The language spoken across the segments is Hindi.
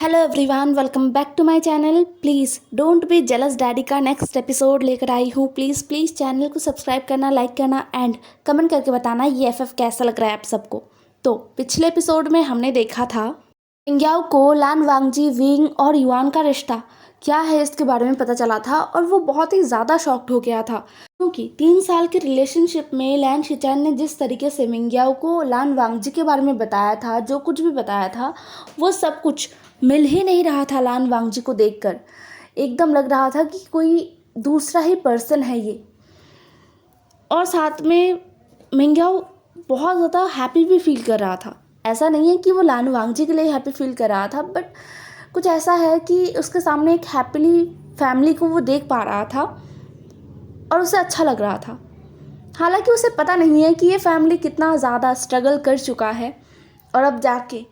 Hello everyone, welcome back to my channel. Please don't be jealous daddy का नेक्स्ट एपिसोड लेकर आई हूँ। प्लीज़ प्लीज़ चैनल को सब्सक्राइब करना, लाइक करना एंड कमेंट करके बताना ये एफएफ कैसा लग रहा है आप सबको। तो पिछले एपिसोड में हमने देखा था मिंग्याओ को लान वांगजी, विंग और युआन का रिश्ता क्या है इसके बारे में पता चला था और वो बहुत ही ज़्यादा शॉक्ड हो गया था, क्योंकि 3 साल के रिलेशनशिप में लैन शिचैन ने जिस तरीके से मिंग्याओ को लान वांगजी के बारे में बताया था, जो कुछ भी बताया था वो सब कुछ मिल ही नहीं रहा था। लान वांगजी को देखकर एकदम लग रहा था कि कोई दूसरा ही पर्सन है ये। और साथ में मिंग्याओ बहुत ज़्यादा हैप्पी भी फील कर रहा था। ऐसा नहीं है कि वो लान वांगजी के लिए हैप्पी फील कर रहा था, बट कुछ ऐसा है कि उसके सामने एक हैप्पीली फैमिली को वो देख पा रहा था और उसे अच्छा लग रहा था। हालांकि उसे पता नहीं है कि ये फैमिली कितना ज़्यादा स्ट्रगल कर चुका है और अब जाके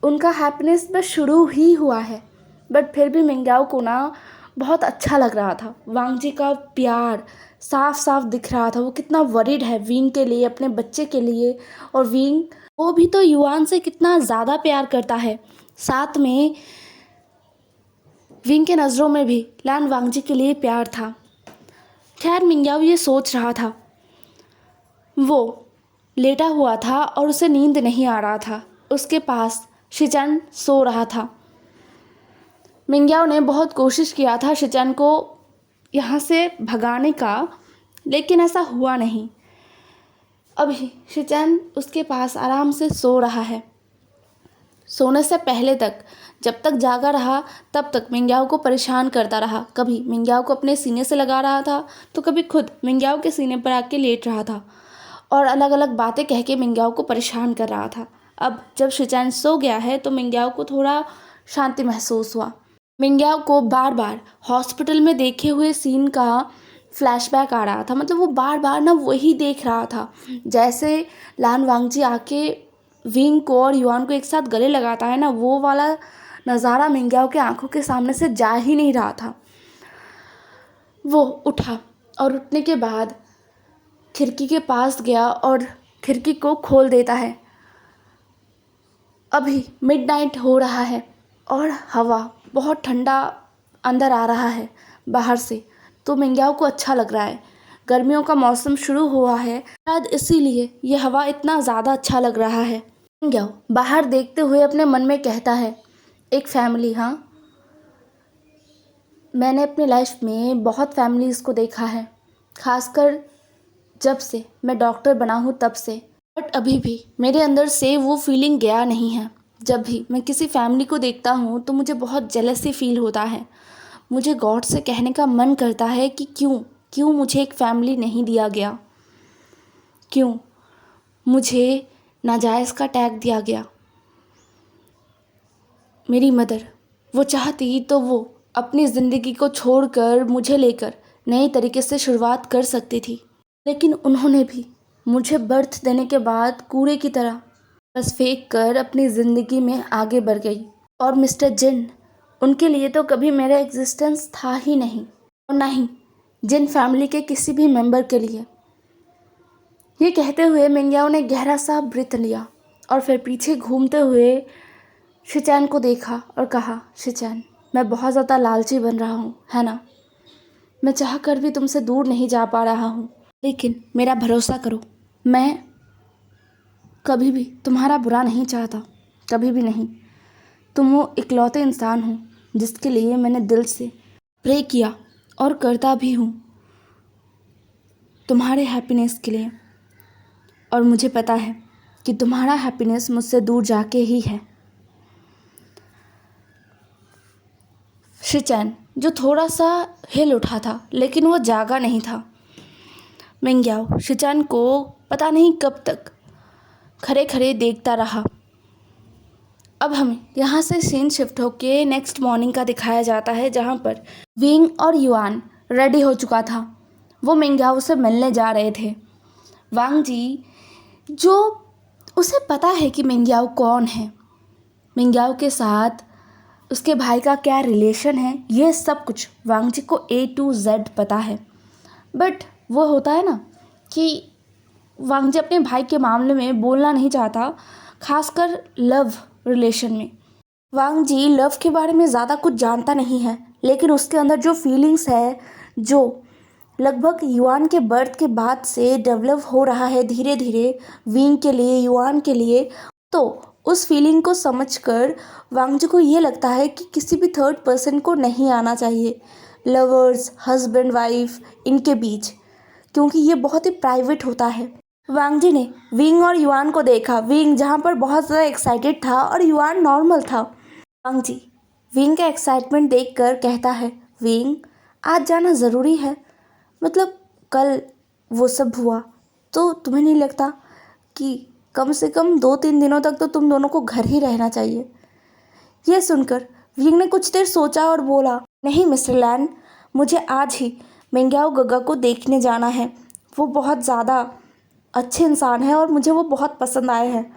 उनका हैप्पीनेस बस शुरू ही हुआ है। बट फिर भी मिंग्याओ को ना बहुत अच्छा लग रहा था। वांगजी का प्यार साफ साफ दिख रहा था, वो कितना वरीड है विंग के लिए, अपने बच्चे के लिए। और विंग वो भी तो युआन से कितना ज़्यादा प्यार करता है। साथ में विंग के नज़रों में भी लान वांगजी के लिए प्यार था। खैर मिंग्याओ ये सोच रहा था, वो लेटा हुआ था और उसे नींद नहीं आ रहा था। उसके पास शिचैन सो रहा था। मिंग्याओ ने बहुत कोशिश किया था शिचैन को यहाँ से भगाने का, लेकिन ऐसा हुआ नहीं। अभी शिचैन उसके पास आराम से सो रहा है। सोने से पहले तक, जब तक जागा रहा तब तक मिंग्याओ को परेशान करता रहा। कभी मिंग्याओ को अपने सीने से लगा रहा था तो कभी खुद मिंग्याओ के सीने पर आके लेट रहा था और अलग अलग बातें कह के मिंग्याओ को परेशान कर रहा था। अब जब शिचैन सो गया है तो मिंग्याओ को थोड़ा शांति महसूस हुआ। मिंग्याओ को बार बार हॉस्पिटल में देखे हुए सीन का फ्लैशबैक आ रहा था। मतलब वो बार बार ना वही देख रहा था, जैसे लान वांगजी आके विंग को और युआन को एक साथ गले लगाता है ना, वो वाला नज़ारा मिंग्याओ के आंखों के सामने से जा ही नहीं रहा था। वो उठा और उठने के बाद खिड़की के पास गया और खिड़की को खोल देता है। अभी मिडनाइट हो रहा है और हवा बहुत ठंडा अंदर आ रहा है बाहर से, तो मिंग्याओ को अच्छा लग रहा है। गर्मियों का मौसम शुरू हुआ है, शायद इसीलिए ये हवा इतना ज़्यादा अच्छा लग रहा है। मिंग्याओ बाहर देखते हुए अपने मन में कहता है, एक फैमिली, हाँ मैंने अपनी लाइफ में बहुत फैमिलीज़ को देखा है, खासकर जब से मैं डॉक्टर बना हूँ तब से। बट अभी भी मेरे अंदर से वो फीलिंग गया नहीं है। जब भी मैं किसी फैमिली को देखता हूँ तो मुझे बहुत जेलसी फील होता है। मुझे गॉड से कहने का मन करता है कि क्यों मुझे एक फैमिली नहीं दिया गया, क्यों मुझे नाजायज़ का टैग दिया गया। मेरी मदर वो चाहती तो वो अपनी ज़िंदगी को छोड़कर मुझे लेकर नए तरीके से शुरुआत कर सकती थी, लेकिन उन्होंने भी मुझे बर्थ देने के बाद कूड़े की तरह बस फेंक कर अपनी ज़िंदगी में आगे बढ़ गई। और मिस्टर जिन, उनके लिए तो कभी मेरा एग्जिस्टेंस था ही नहीं, और ना ही जिन फैमिली के किसी भी मेंबर के लिए। ये कहते हुए मिंग्याओ ने गहरा सा ब्रीथ लिया और फिर पीछे घूमते हुए शिचैन को देखा और कहा, शिचैन मैं बहुत ज़्यादा लालची बन रहा हूँ, है ना। मैं चाह कर भी तुमसे दूर नहीं जा पा रहा हूँ, लेकिन मेरा भरोसा करो, मैं कभी भी तुम्हारा बुरा नहीं चाहता, कभी भी नहीं। तुम वो इकलौते इंसान हो जिसके लिए मैंने दिल से प्रे किया और करता भी हूँ, तुम्हारे हैप्पीनेस के लिए। और मुझे पता है कि तुम्हारा हैप्पीनेस मुझसे दूर जाके ही है। शिचैन जो थोड़ा सा हिल उठा था लेकिन वो जागा नहीं था। मिंग्याओ शिचैन को पता नहीं कब तक खड़े खड़े देखता रहा। अब हमें यहाँ से सीन शिफ्ट होके नेक्स्ट मॉर्निंग का दिखाया जाता है, जहाँ पर विंग और युआन रेडी हो चुका था। वो मिंग्याओ से मिलने जा रहे थे। वांगजी जो उसे पता है कि मिंग्याओ कौन है, मिंग्याओ के साथ उसके भाई का क्या रिलेशन है, ये सब कुछ वांगजी को A to Z पता है। बट वो होता है ना कि वांगजी अपने भाई के मामले में बोलना नहीं चाहता, खासकर लव रिलेशन में। वांग जी लव के बारे में ज़्यादा कुछ जानता नहीं है, लेकिन उसके अंदर जो फीलिंग्स है, जो लगभग युआन के बर्थ के बाद से डेवलप हो रहा है धीरे धीरे विंग के लिए, युआन के लिए, तो उस फीलिंग को समझकर वांग जी को ये लगता है कि किसी भी थर्ड पर्सन को नहीं आना चाहिए लवर्स, हस्बैंड वाइफ इनके बीच, क्योंकि ये बहुत ही प्राइवेट होता है। वांग जी ने विंग और युआन को देखा, विंग जहाँ पर बहुत ज़्यादा एक्साइटेड था और युआन नॉर्मल था। वांग जी विंग का एक्साइटमेंट देखकर कहता है, विंग आज जाना ज़रूरी है, मतलब कल वो सब हुआ तो तुम्हें नहीं लगता कि कम से कम 2-3 दिनों तक तो तुम दोनों को घर ही रहना चाहिए? यह सुनकर विंग ने कुछ देर सोचा और बोला, नहीं मिस्टर लैन, मुझे आज ही मेंग्याओ गगा को देखने जाना है। वो बहुत ज़्यादा अच्छे इंसान है और मुझे वो बहुत पसंद आए हैं,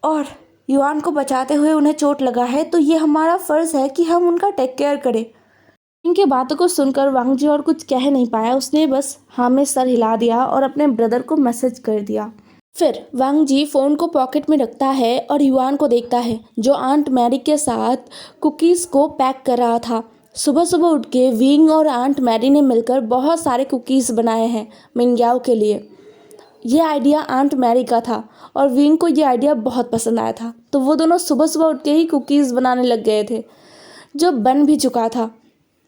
और युआन को बचाते हुए उन्हें चोट लगा है, तो ये हमारा फ़र्ज़ है कि हम उनका टेक केयर करें। इनके बातों को सुनकर वांग जी और कुछ कह नहीं पाया, उसने बस हाँ में सर हिला दिया और अपने ब्रदर को मैसेज कर दिया। फिर वांग जी फ़ोन को पॉकेट में रखता है और युआन को देखता है जो आंट मैरी के साथ कुकीज़ को पैक कर रहा था। सुबह सुबह उठ के विंग और आंट मैरी ने मिलकर बहुत सारे कुकीज़ बनाए हैं मिंग्याओ के लिए। ये आइडिया आंट मैरी का था और विंग को ये आइडिया बहुत पसंद आया था, तो वो दोनों सुबह सुबह उठ के ही कुकीज़ बनाने लग गए थे, जो बन भी चुका था।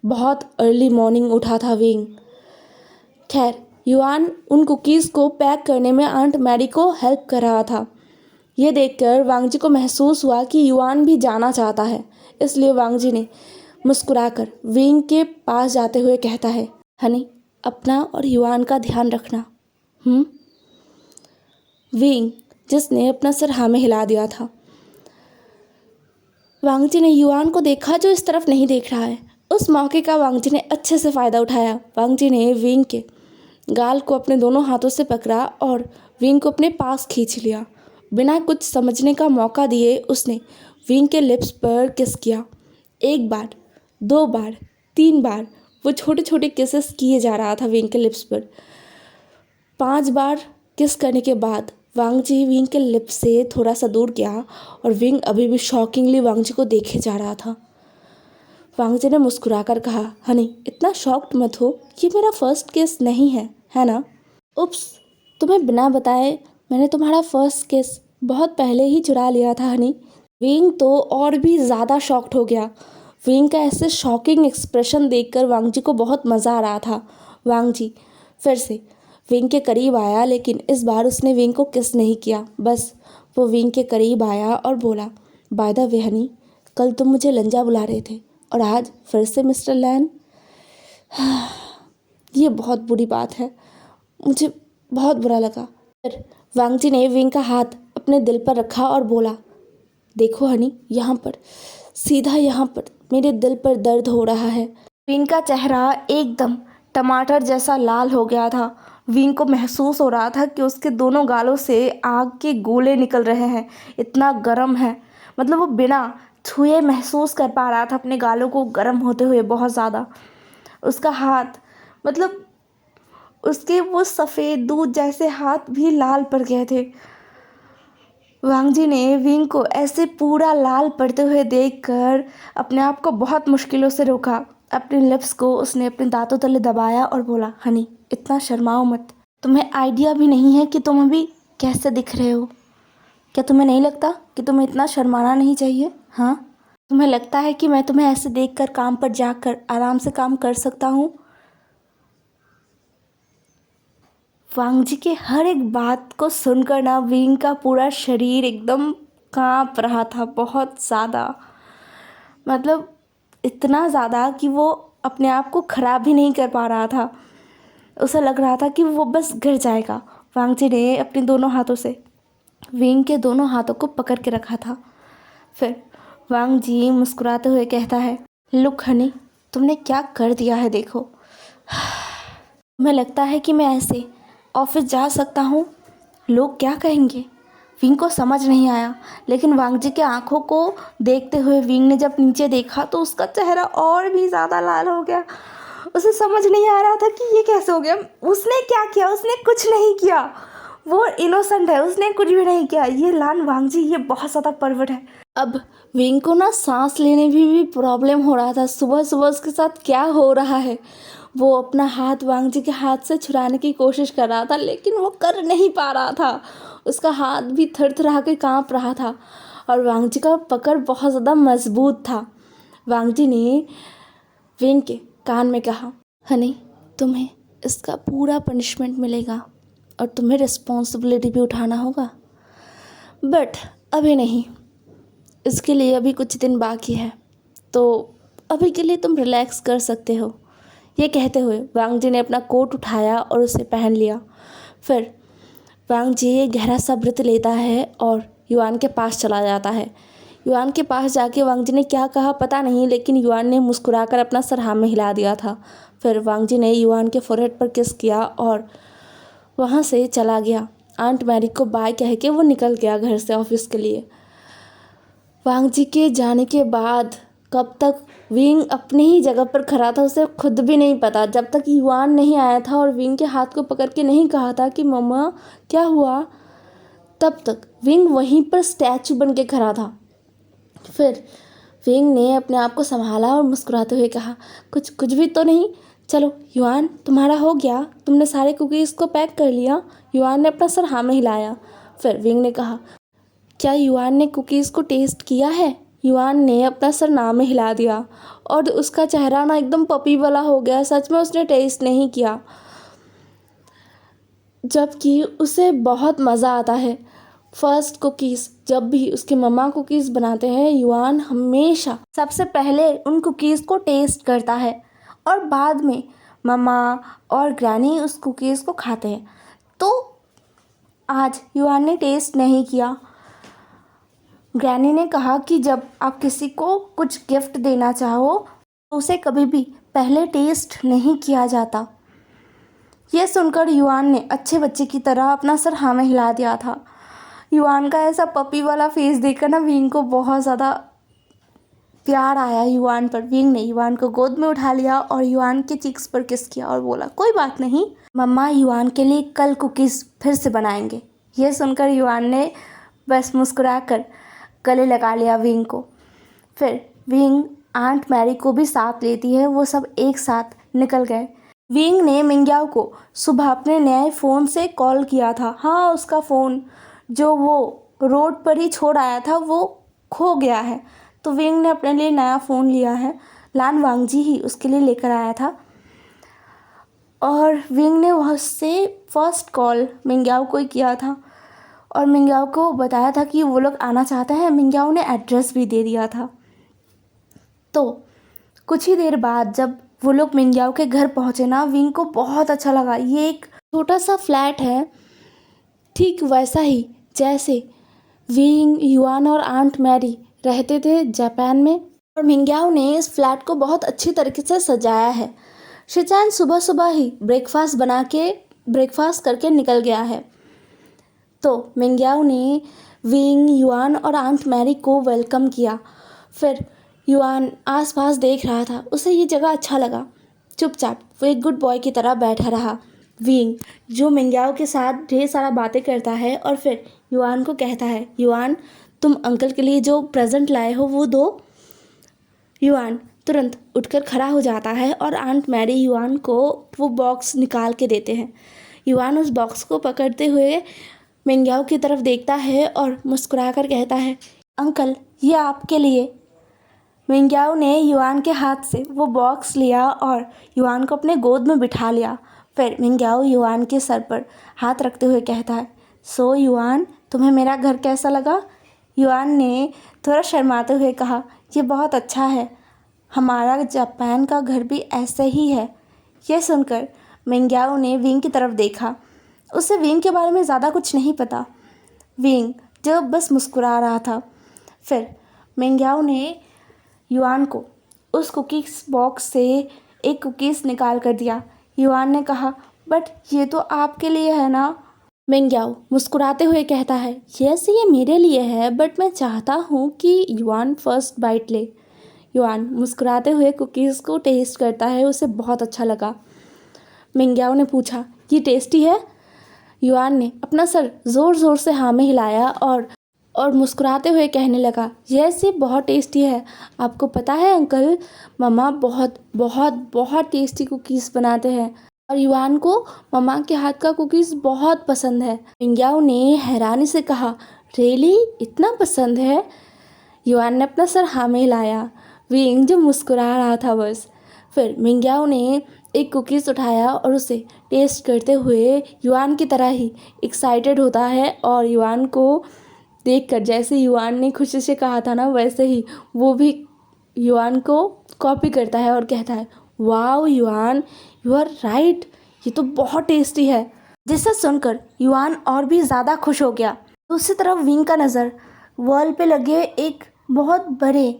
बहुत अर्ली मॉर्निंग उठा था विंग। खैर युआन उन कुकीज़ को पैक करने में आंट मैरी को हेल्प कर रहा था। ये देखकर वांग जी को महसूस हुआ कि युआन भी जाना चाहता है, इसलिए वांग जी ने मुस्कुराकर विंग के पास जाते हुए कहता है, हनी अपना और युआन का ध्यान रखना। विंग, जिसने अपना सर हाँ में हिला दिया था। वांग जी ने युआन को देखा जो इस तरफ नहीं देख रहा है। उस मौके का वांग जी ने अच्छे से फ़ायदा उठाया। वांग जी ने विंग के गाल को अपने दोनों हाथों से पकड़ा और विंग को अपने पास खींच लिया। बिना कुछ समझने का मौका दिए उसने विंग के लिप्स पर किस किया। 1 बार, 2 बार, 3 बार वो छोटे छोटे किसेस किए जा रहा था विंग के लिप्स पर। 5 बार किस करने के बाद वांग जी विंग के लिप्स से थोड़ा सा दूर गया और विंग अभी भी शॉकिंगली वांग जी को देखे जा रहा था। वांग जी ने मुस्कुराकर कहा, हनी इतना शॉक्ड मत हो, ये मेरा फर्स्ट किस नहीं है, है ना? उप्स, तुम्हें बिना बताए मैंने तुम्हारा फर्स्ट किस बहुत पहले ही चुरा लिया था हनी। विंग तो और भी ज़्यादा शॉक्ड हो गया। विंग का ऐसे शॉकिंग एक्सप्रेशन देखकर वांग जी को बहुत मज़ा आ रहा था। वांग जी फिर से विंग के करीब आया, लेकिन इस बार उसने विंग को किस नहीं किया। बस वो विंग के करीब आया और बोला, बाय द वे हनी, कल तुम मुझे लंजा बुला रहे थे और आज फिर से मिस्टर लैन। ये बहुत बुरी बात है, मुझे बहुत बुरा लगा। फिर वांग जी ने विंग का हाथ अपने दिल पर रखा और बोला, देखो हनी, यहाँ पर, सीधा यहाँ पर मेरे दिल पर दर्द हो रहा है। विंग का चेहरा एकदम टमाटर जैसा लाल हो गया था। विंग को महसूस हो रहा था कि उसके दोनों गालों से आग के गोले निकल रहे हैं, इतना गर्म है। मतलब वो बिना छुए महसूस कर पा रहा था अपने गालों को गर्म होते हुए बहुत ज़्यादा। उसका हाथ, मतलब उसके वो सफ़ेद दूध जैसे हाथ भी लाल पड़ गए थे। वांग जी ने विंग को ऐसे पूरा लाल पड़ते हुए देखकर अपने आप को बहुत मुश्किलों से रोका। अपने लिप्स को उसने अपने दांतों तले दबाया और बोला, हनी इतना शर्माओ मत, तुम्हें आइडिया भी नहीं है कि तुम अभी कैसे दिख रहे हो। क्या तुम्हें नहीं लगता कि तुम्हें इतना शर्माना नहीं चाहिए? हाँ, तुम्हें लगता है कि मैं तुम्हें ऐसे देखकर काम पर जाकर आराम से काम कर सकता हूँ? वांग जी के हर एक बात को सुनकर ना विंग का पूरा शरीर एकदम कांप रहा था, बहुत ज़्यादा। मतलब इतना ज़्यादा कि वो अपने आप को ख़राब भी नहीं कर पा रहा था। उसे लग रहा था कि वो बस गिर जाएगा। वांग जी ने अपने दोनों हाथों से विंग के दोनों हाथों को पकड़ के रखा था। फिर वांग जी मुस्कुराते हुए कहता है, लुक हनी, तुमने क्या कर दिया है देखो। तुम्हें लगता है कि मैं ऐसे ऑफिस जा सकता हूँ? लोग क्या कहेंगे? विंग को समझ नहीं आया, लेकिन वांग जी के आंखों को देखते हुए विंग ने जब नीचे देखा तो उसका चेहरा और भी ज़्यादा लाल हो गया। उसे समझ नहीं आ रहा था कि ये कैसे हो गया। उसने क्या किया? उसने कुछ नहीं किया, वो इनोसेंट है, उसने कुछ भी नहीं किया। ये लान वांग जी ये बहुत ज़्यादा परवट है। अब विंग को ना सांस लेने में भी प्रॉब्लम हो रहा था। सुबह सुबह उसके साथ क्या हो रहा है। वो अपना हाथ वांग जी के हाथ से छुड़ाने की कोशिश कर रहा था, लेकिन वो कर नहीं पा रहा था। उसका हाथ भी थरथरा के काँप रहा था और वांग जी का पकड़ बहुत ज़्यादा मजबूत था। वांग जी ने विंग के कान में कहा, हनी, तुम्हें इसका पूरा पनिशमेंट मिलेगा और तुम्हें रिस्पॉन्सिबिलिटी भी उठाना होगा, बट अभी नहीं, इसके लिए अभी कुछ दिन बाकी है, तो अभी के लिए तुम रिलैक्स कर सकते हो। ये कहते हुए वांग जी ने अपना कोट उठाया और उसे पहन लिया। फिर वांग जी गहरा सा व्रत लेता है और युआन के पास चला जाता है। युआन के पास जाके वांग जी ने क्या कहा पता नहीं, लेकिन युआन ने मुस्कुराकर अपना सर हाँ में हिला दिया था। फिर वांग जी ने युआन के फोरहेड पर किस किया और वहाँ से चला गया। आंट मैरी को बाय कह के वो निकल गया घर से ऑफिस के लिए। वांग जी के जाने के बाद कब तक विंग अपनी ही जगह पर खड़ा था उसे खुद भी नहीं पता। जब तक युआन नहीं आया था और विंग के हाथ को पकड़ के नहीं कहा था कि मम्मा क्या हुआ, तब तक विंग वहीं पर स्टैचू बन के खड़ा था। फिर विंग ने अपने आप को संभाला और मुस्कुराते हुए कहा, कुछ भी तो नहीं, चलो युआन तुम्हारा हो गया, तुमने सारे कुकीज़ को पैक कर लिया। युआन ने अपना सर हाँ में हिलाया। फिर विंग ने कहा, क्या युआन ने कुकीज़ को टेस्ट किया है? युआन ने अपना सर ना में हिला दिया और उसका चेहरा ना एकदम पपी वाला हो गया। सच में उसने टेस्ट नहीं किया, जबकि उसे बहुत मज़ा आता है। फर्स्ट कुकीज़ जब भी उसके मम्मा कुकीज़ बनाते हैं, युआन हमेशा सबसे पहले उन कुकीज़ को टेस्ट करता है और बाद में मम्मा और ग्रैनी उस कुकीज़ को खाते हैं। तो आज युआन ने टेस्ट नहीं किया। ग्रैनी ने कहा कि जब आप किसी को कुछ गिफ्ट देना चाहो तो उसे कभी भी पहले टेस्ट नहीं किया जाता। यह सुनकर युआन ने अच्छे बच्चे की तरह अपना सर हाँ में हिला दिया था। युआन का ऐसा पपी वाला फेस देखकर ना विंग को बहुत ज़्यादा प्यार आया युआन पर। विंग ने युआन को गोद में उठा लिया और युआन के चीक्स पर किस किया और बोला, कोई बात नहीं, मम्मा युआन के लिए कल कुकीज़ फिर से बनाएंगे। यह सुनकर युआन ने बस मुस्कुरा कर गले लगा लिया विंग को। फिर विंग आंट मैरी को भी साथ लेती है। वो सब एक साथ निकल गए। विंग ने मिंग्याओ को सुबह अपने नए फ़ोन से कॉल किया था। हाँ, उसका फ़ोन जो वो रोड पर ही छोड़ आया था वो खो गया है, तो विंग ने अपने लिए नया फ़ोन लिया है। लान वांगजी ही उसके लिए लेकर आया था और विंग ने वहाँ से फर्स्ट कॉल मिंग्याओ को ही किया था और मिंग्याओ को बताया था कि वो लोग आना चाहते हैं। मिंग्याओ ने एड्रेस भी दे दिया था। तो कुछ ही देर बाद जब वो लोग मिंग्याओ के घर पहुँचे ना, विंग को बहुत अच्छा लगा। ये एक छोटा सा फ्लैट है, ठीक वैसा ही जैसे विंग, युआन और आंट मैरी रहते थे जापान में। और मिंग्याओ ने इस फ्लैट को बहुत अच्छी तरीके से सजाया है। शिचान सुबह सुबह ही ब्रेकफास्ट करके निकल गया है। तो मिंग्याओ ने विंग, युआन और आंट मैरी को वेलकम किया। फिर युआन आसपास देख रहा था, उसे ये जगह अच्छा लगा। चुपचाप वो एक गुड बॉय की तरह बैठा रहा। विंग जो मिंग्याओ के साथ ढेर सारा बातें करता है और फिर युआन को कहता है, युआन तुम अंकल के लिए जो प्रेजेंट लाए हो वो दो। युआन तुरंत उठकर खड़ा हो जाता है और आंट मैरी युआन को वो बॉक्स निकाल के देते हैं। युआन उस बॉक्स को पकड़ते हुए मिंग्याओ की तरफ देखता है और मुस्कुराकर कहता है, अंकल ये आपके लिए। मिंग्याओ ने युआन के हाथ से वो बॉक्स लिया और युआन को अपने गोद में बिठा लिया। फिर मिंग्याओ युआन के सर पर हाथ रखते हुए कहता है, सो युआन तुम्हें मेरा घर कैसा लगा? युआन ने थोड़ा शर्माते हुए कहा, ये बहुत अच्छा है, हमारा जापान का घर भी ऐसे ही है। यह सुनकर मिंग्याओ ने विंग की तरफ देखा। उसे विंग के बारे में ज़्यादा कुछ नहीं पता। विंग जो बस मुस्कुरा रहा था। फिर मिंग्याओ ने युआन को उस कुकीज़ बॉक्स से एक कुकीज़ निकाल कर दिया। युआन ने कहा, बट ये तो आपके लिए है ना? मिंग्याओ मुस्कुराते हुए कहता है, यस ये मेरे लिए है, बट मैं चाहता हूँ कि युआन फर्स्ट बाइट ले। युआन मुस्कुराते हुए कुकीज़ को टेस्ट करता है, उसे बहुत अच्छा लगा। मिंग्याओ ने पूछा, ये टेस्टी है? युआन ने अपना सर ज़ोर ज़ोर से हाँ में हिलाया और मुस्कुराते हुए कहने लगा, यस ये बहुत टेस्टी है। आपको पता है अंकल, मम्मा बहुत बहुत बहुत टेस्टी कुकीज़ बनाते हैं और युआन को मम्मा के हाथ का कुकीज़ बहुत पसंद है। मिंग्याओ ने हैरानी से कहा, रियली इतना पसंद है? युआन ने अपना सर हाँ में हिलाया। विंग जो मुस्कुरा रहा था बस। फिर मिंग्याओ ने एक कुकीज़ उठाया और उसे टेस्ट करते हुए युआन की तरह ही एक्साइटेड होता है और युआन को देखकर, जैसे युआन ने खुशी से कहा था ना, वैसे ही वो भी युआन को कॉपी करता है और कहता है, wow Yuan, you are right, ये तो बहुत टेस्टी है। जिसे सुनकर युआन और भी ज़्यादा खुश हो गया। दूसरी तरफ विंग का नज़र वॉल पे लगे एक बहुत बड़े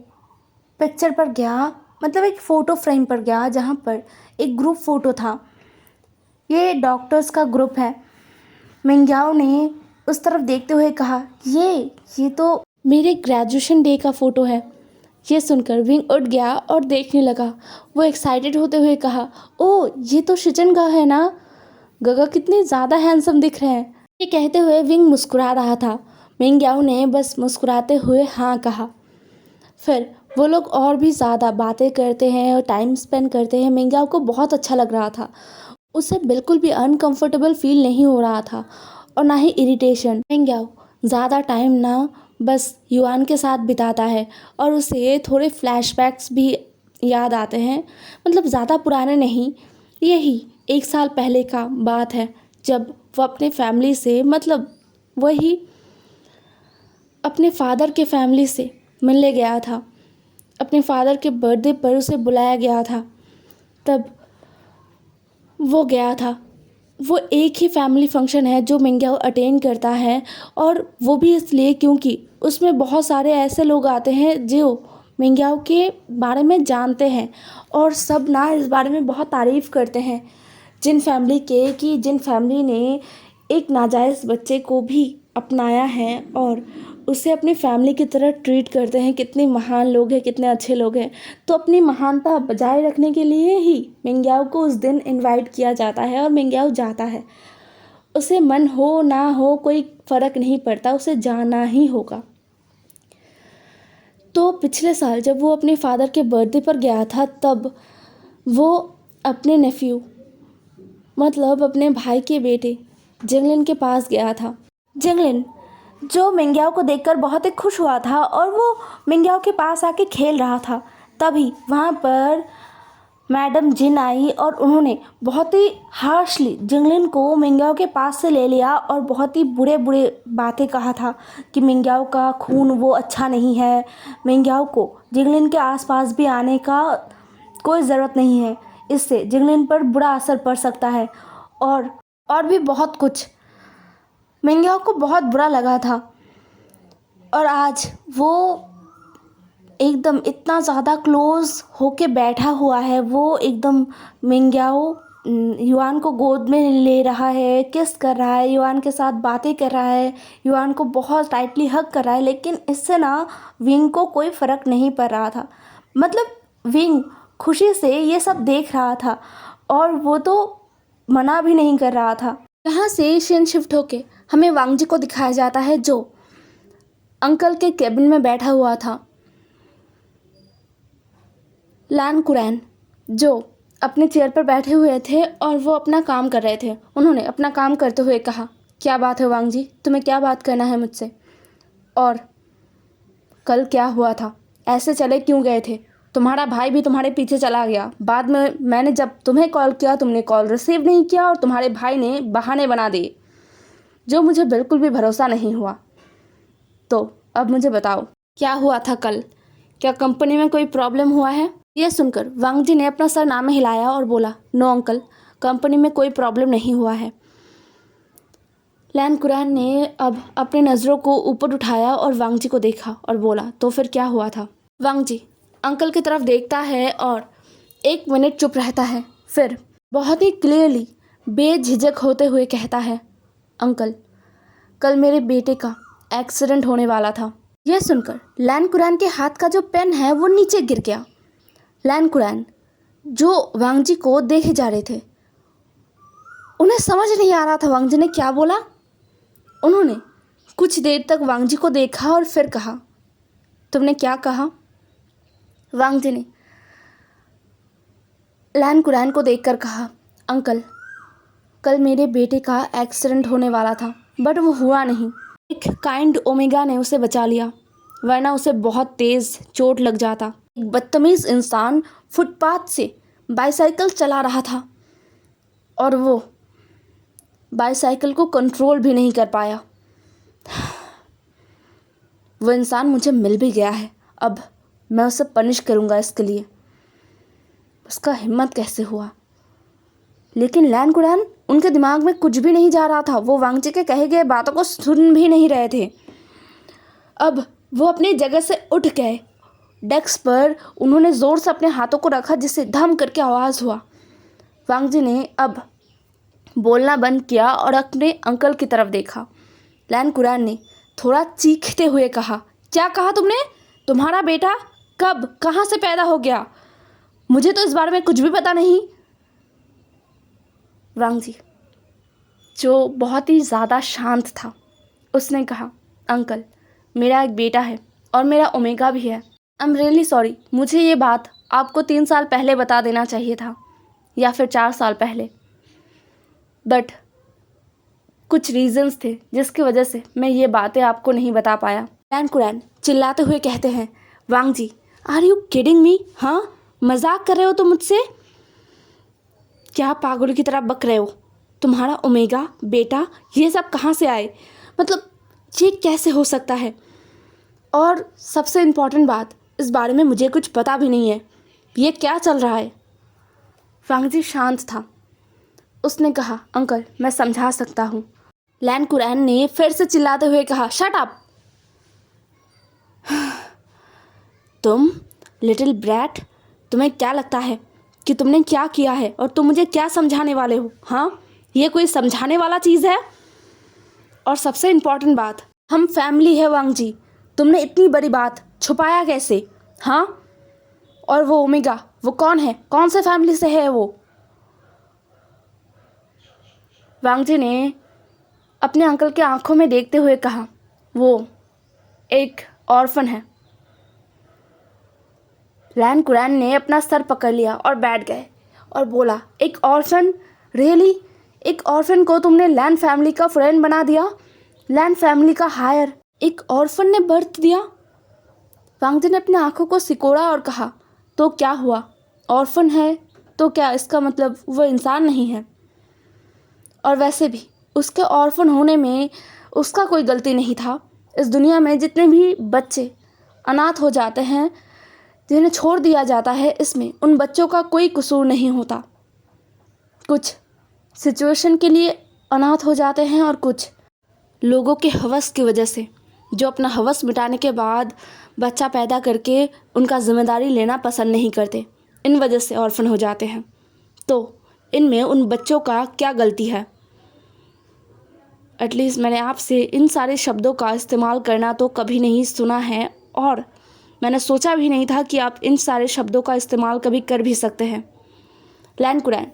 पिक्चर पर गया, मतलब एक फ़ोटो फ्रेम पर गया जहाँ पर एक ग्रुप फ़ोटो था। ये डॉक्टर्स का ग्रुप है। मिंग्याओ ने उस तरफ देखते हुए कहा, ये तो मेरे ग्रेजुएशन डे का फ़ोटो है। ये सुनकर विंग उठ गया और देखने लगा। वो एक्साइटेड होते हुए कहा, ओह ये तो शिजन गा है ना, गगा कितने ज़्यादा हैंडसम दिख रहे हैं। ये कहते हुए विंग मुस्कुरा रहा था। मिंग्याओ ने बस मुस्कुराते हुए हाँ कहा। फिर वो लोग और भी ज़्यादा बातें करते हैं और टाइम स्पेंड करते हैं। मिंग्याओ को बहुत अच्छा लग रहा था। उसे बिल्कुल भी अनकंफर्टेबल फील नहीं हो रहा था और ना ही इरिटेशन। मिंग्याओ ज़्यादा टाइम ना बस युआन के साथ बिताता है और उसे थोड़े फ्लैशबैक्स भी याद आते हैं, मतलब ज़्यादा पुराने नहीं, यही 1 साल पहले का बात है जब वो अपने फैमिली से, मतलब वही अपने फादर के फैमिली से मिलने गया था। अपने फादर के बर्थडे पर उसे बुलाया गया था, तब वो गया था। वो एक ही फैमिली फंक्शन है जो मिंग्याओ अटेंड करता है और वो भी इसलिए क्योंकि उसमें बहुत सारे ऐसे लोग आते हैं जो मिंग्याओ के बारे में जानते हैं और सब ना इस बारे में बहुत तारीफ़ करते हैं जिन फैमिली ने एक नाजायज़ बच्चे को भी अपनाया है और उसे अपनी फैमिली की तरह ट्रीट करते हैं। कितने महान लोग हैं, कितने अच्छे लोग हैं। तो अपनी महानता बजाय रखने के लिए ही मिंग्याओ को उस दिन इनवाइट किया जाता है और मिंग्याओ जाता है। उसे मन हो ना हो कोई फ़र्क नहीं पड़ता, उसे जाना ही होगा। तो पिछले साल जब वो अपने फादर के बर्थडे पर गया था, तब वो अपने नेफ्यू, मतलब अपने भाई के बेटे जिंगलिन के पास गया था। जिंगलिन जो मिंग्याओ को देखकर बहुत ही खुश हुआ था और वो मिंग्याओ के पास आके खेल रहा था। तभी वहाँ पर मैडम जिन आई और उन्होंने बहुत ही हार्शली जिंगलिन को मिंग्याओ के पास से ले लिया और बहुत ही बुरे बुरे बातें कहा था कि मिंग्याओ का खून वो अच्छा नहीं है, मिंग्याओ को जिंगलिन के आसपास भी आने का कोई ज़रूरत नहीं है, इससे जिंगलिन पर बुरा असर पड़ सकता है और भी बहुत कुछ। मिंग्याओ को बहुत बुरा लगा था और आज वो एकदम इतना ज़्यादा क्लोज़ होके बैठा हुआ है। वो एकदम मिंग्याओ युआन को गोद में ले रहा है, किस कर रहा है, युआन के साथ बातें कर रहा है, युआन को बहुत टाइटली हग कर रहा है। लेकिन इससे ना विंग को कोई फ़र्क नहीं पड़ रहा था, मतलब विंग खुशी से ये सब देख रहा था और वो तो मना भी नहीं कर रहा था। यहाँ से सीन शिफ्ट होके हमें वांग जी को दिखाया जाता है जो अंकल के केबिन में बैठा हुआ था। लैन कुरैन जो अपने चेयर पर बैठे हुए थे और वो अपना काम कर रहे थे। उन्होंने अपना काम करते हुए कहा, क्या बात है वांग जी, तुम्हें क्या बात करना है मुझसे? और कल क्या हुआ था? ऐसे चले क्यों गए थे? तुम्हारा भाई भी तुम्हारे पीछे चला गया। बाद में मैंने जब तुम्हें कॉल किया तुमने कॉल रिसीव नहीं किया और तुम्हारे भाई ने बहाने बना दिए जो मुझे बिल्कुल भी भरोसा नहीं हुआ। तो अब मुझे बताओ क्या हुआ था कल? क्या कंपनी में कोई प्रॉब्लम हुआ है? यह सुनकर वांग जी ने अपना सर ना में हिलाया और बोला, नो अंकल, कंपनी में कोई प्रॉब्लम नहीं हुआ है। लैन कुरैन ने अब अपनी नज़रों को ऊपर उठाया और वांग जी को देखा और बोला, तो फिर क्या हुआ था? वांग जी अंकल की तरफ देखता है और 1 मिनट चुप रहता है, फिर बहुत ही क्लियरली बेझिझक होते हुए कहता है, अंकल कल मेरे बेटे का एक्सीडेंट होने वाला था। यह सुनकर लैन कुरैन के हाथ का जो पेन है वो नीचे गिर गया। लैन कुरैन जो वांग जी को देखे जा रहे थे, उन्हें समझ नहीं आ रहा था वांग जी ने क्या बोला। उन्होंने कुछ देर तक वांग जी को देखा और फिर कहा, तुमने क्या कहा? वांग जी ने लैन कुरैन को देखकर कहा, अंकल, कल मेरे बेटे का एक्सीडेंट होने वाला था बट वो हुआ नहीं। एक काइंड ओमेगा ने उसे बचा लिया, वरना उसे बहुत तेज़ चोट लग जाता। एक बदतमीज़ इंसान फुटपाथ से बाईसाइकिल चला रहा था और वो बाईसाइकिल को कंट्रोल भी नहीं कर पाया। वो इंसान मुझे मिल भी गया है, अब मैं उसे पनिश करूँगा इसके लिए। उसका हिम्मत कैसे हुआ? लेकिन लैन कुरैन उनके दिमाग में कुछ भी नहीं जा रहा था। वो वांग जी के कहे गए बातों को सुन भी नहीं रहे थे। अब वो अपनी जगह से उठ गए। डेस्क पर उन्होंने ज़ोर से अपने हाथों को रखा, जिससे धम करके आवाज़ हुआ। वांग जी ने अब बोलना बंद किया और अपने अंकल की तरफ देखा। लैन कुरैन ने थोड़ा चीखते हुए कहा, क्या कहा तुमने? तुम्हारा बेटा कब कहाँ से पैदा हो गया? मुझे तो इस बारे में कुछ भी पता नहीं। वांग जी, जो बहुत ही ज़्यादा शांत था, उसने कहा, अंकल, मेरा एक बेटा है और मेरा ओमेगा भी है। आई एम रियली सॉरी। मुझे ये बात आपको 3 साल पहले बता देना चाहिए था, या फिर 4 साल पहले, बट कुछ रीजंस थे जिसकी वजह से मैं ये बातें आपको नहीं बता पाया। लैन कुरैन चिल्लाते हुए कहते हैं, वांग जी, आर यू किडिंग मी? हाँ, मजाक कर रहे हो तुम मुझसे? क्या पागलों की तरह बक रहे हो? तुम्हारा ओमेगा बेटा ये सब कहाँ से आए? मतलब ये कैसे हो सकता है? और सबसे इम्पॉर्टेंट बात, इस बारे में मुझे कुछ पता भी नहीं है। ये क्या चल रहा है? वांग जी शांत था। उसने कहा, अंकल, मैं समझा सकता हूँ। लैन कुरैन ने फिर से चिल्लाते हुए कहा, शट अप! तुम लिटिल ब्रैट, तुम्हें क्या लगता है कि तुमने क्या किया है और तुम मुझे क्या समझाने वाले हो? हाँ, ये कोई समझाने वाला चीज़ है? और सबसे इम्पॉर्टेंट बात, हम फैमिली है वांग जी। तुमने इतनी बड़ी बात छुपाया कैसे? हाँ, और वो ओमेगा, वो कौन है? कौन से फैमिली से है वो? वांग जी ने अपने अंकल के आंखों में देखते हुए कहा, वो एक ऑर्फन है। लैन कुरैन ने अपना सर पकड़ लिया और बैठ गए और बोला, एक ऑर्फन? रियली? एक ऑर्फन को तुमने लैन फैमिली का फ्रेंड बना दिया? लैन फैमिली का हायर एक ऑर्फन ने बर्थ दिया? वांग जी ने अपनी आंखों को सिकोड़ा और कहा, तो क्या हुआ? ऑर्फन है तो क्या इसका मतलब वो इंसान नहीं है? और वैसे भी उसके ऑर्फन होने में उसका कोई गलती नहीं था। इस दुनिया में जितने भी बच्चे अनाथ हो जाते हैं, जिन्हें छोड़ दिया जाता है, इसमें उन बच्चों का कोई कसूर नहीं होता। कुछ सिचुएशन के लिए अनाथ हो जाते हैं और कुछ लोगों के हवस की वजह से, जो अपना हवस मिटाने के बाद बच्चा पैदा करके उनका जिम्मेदारी लेना पसंद नहीं करते, इन वजह से ऑर्फन हो जाते हैं। तो इनमें उन बच्चों का क्या गलती है? एटलीस्ट मैंने आपसे इन सारे शब्दों का इस्तेमाल करना तो कभी नहीं सुना है, और मैंने सोचा भी नहीं था कि आप इन सारे शब्दों का इस्तेमाल कभी कर भी सकते हैं। लैन कुरैन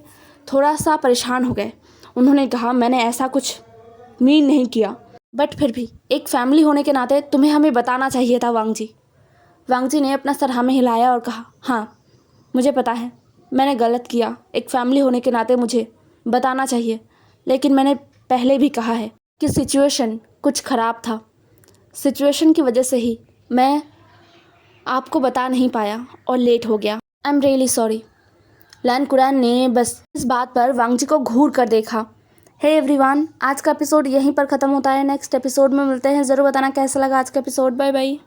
थोड़ा सा परेशान हो गए। उन्होंने कहा, मैंने ऐसा कुछ मीन नहीं किया, बट फिर भी एक फैमिली होने के नाते तुम्हें हमें बताना चाहिए था वांग जी। वांग जी ने अपना सर हाँ में हिलाया और कहा, हाँ, मुझे पता है मैंने गलत किया। एक फैमिली होने के नाते मुझे बताना चाहिए, लेकिन मैंने पहले भी कहा है कि सिचुएशन कुछ ख़राब था। सिचुएशन की वजह से ही मैं आपको बता नहीं पाया और लेट हो गया। I am really sorry. लैन कुरैन ने बस इस बात पर वांग जी को घूर कर देखा। हे एवरीवन, आज का एपिसोड यहीं पर ख़त्म होता है। नेक्स्ट एपिसोड में मिलते हैं। ज़रूर बताना कैसा लगा आज का एपिसोड। Bye bye.